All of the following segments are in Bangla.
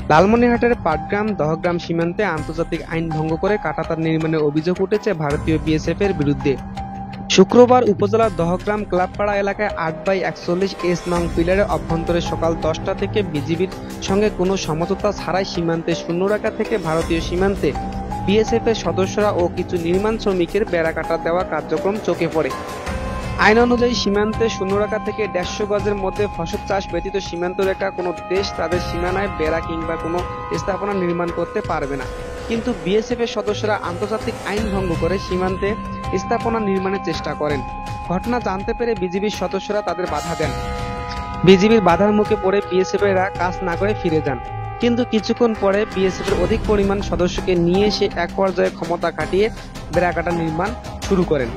লালমনিরহাটের পাটগ্রাম দহগ্রাম সীমান্তে আন্তর্জাতিক আইন ভঙ্গ করে কাঁটাতার নির্মাণের অভিযোগ উঠেছে ভারতীয় বিএসএফ-এর বিরুদ্ধে। শুক্রবার উপজেলার দহগ্রাম ক্লাবপাড়া এলাকায় ৮/৪১ নং পিলারের অভ্যন্তরে সকাল ১০টা থেকে বিজিবির সঙ্গে কোনো সমঝোতা ছাড়াই সীমান্তে শূন্যরেখা থেকে ভারতীয় সীমান্তে বিএসএফ-এর সদস্যরা ও কিছু নির্মাণ শ্রমিকের বেড়াকাটা দেওয়া কার্যক্রম চোখে পড়ে। আইন অনুযায়ী সীমান্তে শূন্যরেখা থেকে ১৫০ গজের মধ্যে ফসল চাষ ব্যতীত সীমান্ত রেখা কোনো দেশ তাদের সীমানায় বেড়া কিংবা কোনো স্থাপনা নির্মাণ করতে পারবে না। কিন্তু বিএসএফ-এর সদস্যরা আন্তর্জাতিক আইন ভঙ্গ করে সীমান্তে স্থাপনা নির্মাণের চেষ্টা করেন। ঘটনা জানতে পেরে বিজিবির সদস্যরা তাদের বাধা দেন। বিজিবির বাধার মুখে পড়ে বিএসএফ-এরা কাজ না করে ফিরে যান। কিন্তু কিছুক্ষণ পরে বিএসএফ-এর অধিক পরিমাণ সদস্যকে নিয়ে এসে এক পর্যায়ে ক্ষমতা খাটিয়ে বেড়াকাটা নির্মাণ শুরু করেন।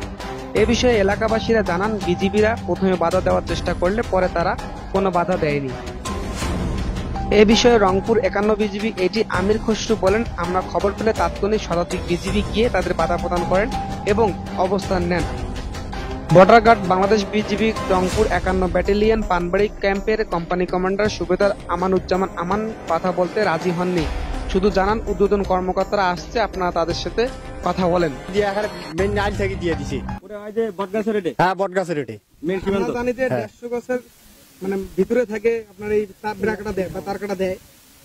এ বিষয়ে এলাকাবাসীরা জানান, বিজিবিরা প্রথমে বাধা দেওয়ার চেষ্টা করলে পরে তারা কোনো বাধা দেয়নি। এ বিষয়ে রংপুর ৫১ বিজিবি এটি আমির খসরু বলেন, আমরা খবর পেলে তাৎক্ষণিক শতাধিক বিজিবি গিয়ে তাদের বাধা প্রদান করেন এবং অবস্থান নেন। Border guard Bangladesh BGB Rangpur ৫১ battalion Panbari ক্যাম্পের কোম্পানি কমান্ডার সুবেদার আমানুজ্জামান আমান কথা বলতে রাজি হননি, শুধু জানান ঊর্ধ্বতন কর্মকর্তারা আসছে, আপনারা তাদের সাথে কথা বলেন। মানে ভিতরে থাকে আপনার এই বেড়াকাটা দেয় বা তার কাটা দেয়,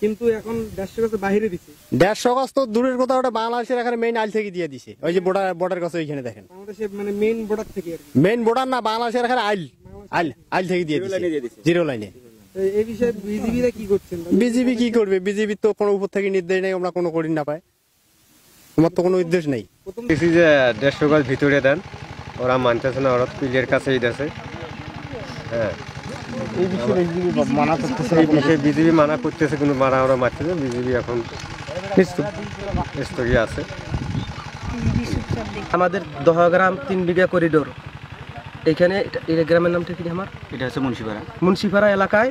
কিন্তু এখন ১৫০ গজ বাইরে দিছে। ১৫০ গজ তো দূরের কথা, ওটা বাংলাদেশের এখানে মেইন আইল থেকে দিয়ে দিছে। ওই যে বর্ডার কাছে ওইখানে দেখেন, বাংলাদেশের মানে মেইন বর্ডার থেকে, মেইন বর্ডার না, বাংলাদেশের এখানে আইল থেকে দিয়ে দিছে, জিরো লাইনে। এই বিষয়ে বিজিবিরা কি করছেন? বিজিবি কি করবে? বিজিবি তো কোনো উপর থেকে নির্দেশ নেই, আমরা কোনো করি না পাই, তোমার তো কোনো নির্দেশ নেই। যে ১৫০ গজ ভিতরে দেন, ওরা মানতেছে না, ওরা পিলের কাছেই দেছে। হ্যাঁ, এই বিষয়ে বিজিবি মানা করতেছে, কিন্তু মারা ওরা মারতেছে। বিজিবি এখন স্থগিত আছে। আমাদের দহগ্রাম ৩ বিঘা করিডোর, এখানে এই গ্রামের নামটা কি আমার? এটা হচ্ছে মুন্সিপাড়া এলাকায়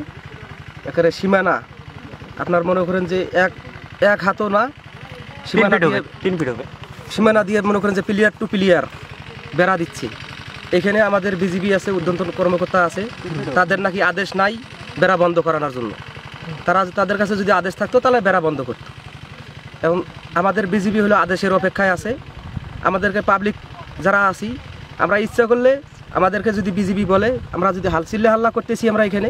একেবারে সীমানা, আপনার মনে করেন যে এক হাতও না, সীমানা দিয়ে ৩ ফিট হবে, সীমানা দিয়ে মনে করেন যে পিলিয়ার টু পিলিয়ার বেড়া দিচ্ছে। এখানে আমাদের বিজিবি আছে, ঊর্ধ্বতন কর্মকর্তা আছে, তাদের নাকি আদেশ নাই বেড়া বন্ধ করানোর জন্য। তাদের কাছে যদি আদেশ থাকতো তাহলে বেড়া বন্ধ করতো। এবং আমাদের বিজিবি হলো আদেশের অপেক্ষায় আছে। আমাদেরকে পাবলিক যারা আছি, আমরা ইচ্ছা করলে আমাদেরকে যদি বিজিবি বলে, আমরা যদি চিল্লা হাল্লা করতেছি আমরা এখানে,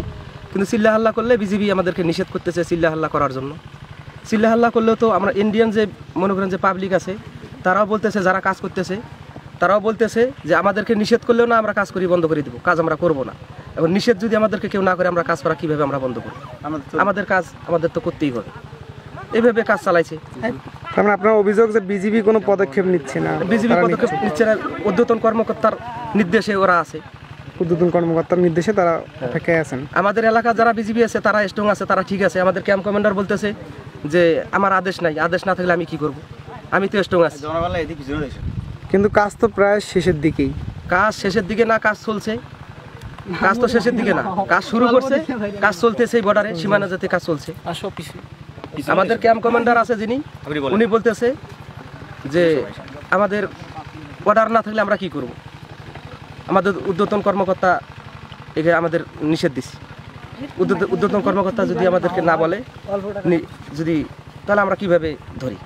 কিন্তু চিল্লা হাল্লা করলে বিজিবি আমাদেরকে নিষেধ করতেছে চিল্লা হাল্লা করার জন্য। চিল্লা হাল্লা করলেও তো আমরা ইন্ডিয়ান যে মনে করেন যে পাবলিক আছে, তারাও বলতেছে, যারা কাজ করতেছে তারাও বলতেছে যে আমাদেরকে নিষেধ করলেও না, আমরা কাজ করি বন্ধ করে দেবো, কাজ আমরা করবো না। এখন নিষেধ যদি আমাদেরকে কেউ না করে, আমরা কাজ করা কীভাবে আমরা বন্ধ করবো? আমাদের কাজ আমাদের তো করতেই হবে, এইভাবে কাজ চালাইছে। আপনার অভিযোগ যে বিজিবি কোনো পদক্ষেপ নিচ্ছে না? বিজিবি পদক্ষেপ নিচ্ছে না, ঊর্ধ্বতন কর্মকর্তার নির্দেশে ওরা আছে, ঊর্ধ্বতন কর্মকর্তার নির্দেশে তারা অপেক্ষায় আছেন। আমাদের এলাকার যারা বিজিবি আছে তারা স্ট্রং আছে, তারা ঠিক আছে। আমাদের ক্যাম্প কমান্ডার বলতেছে যে আমার আদেশ নাই, আদেশ না থাকলে আমি কি করব? আমি তো স্ট্রং আছি। কিন্তু কাজ তো প্রায় শেষের দিকেই। কাজ শেষের দিকে না, কাজ চলছে। কাজ তো শেষের দিকে না, কাজ শুরু করছে, কাজ চলতেছে। এই বর্ডারে সীমানা যাতে কাজ চলছে। আমাদের ক্যাম্প কমান্ডার আছে যিনি, উনি বলতেছে যে আমাদের অর্ডার না থাকলে আমরা কি করব? আমাদের ঊর্ধ্বতন কর্মকর্তা এখানে আমাদের নিষেধ দিচ্ছে। ঊর্ধ্বতন কর্মকর্তা যদি আমাদেরকে না বলে, যদি, তাহলে আমরা কিভাবে ধরি?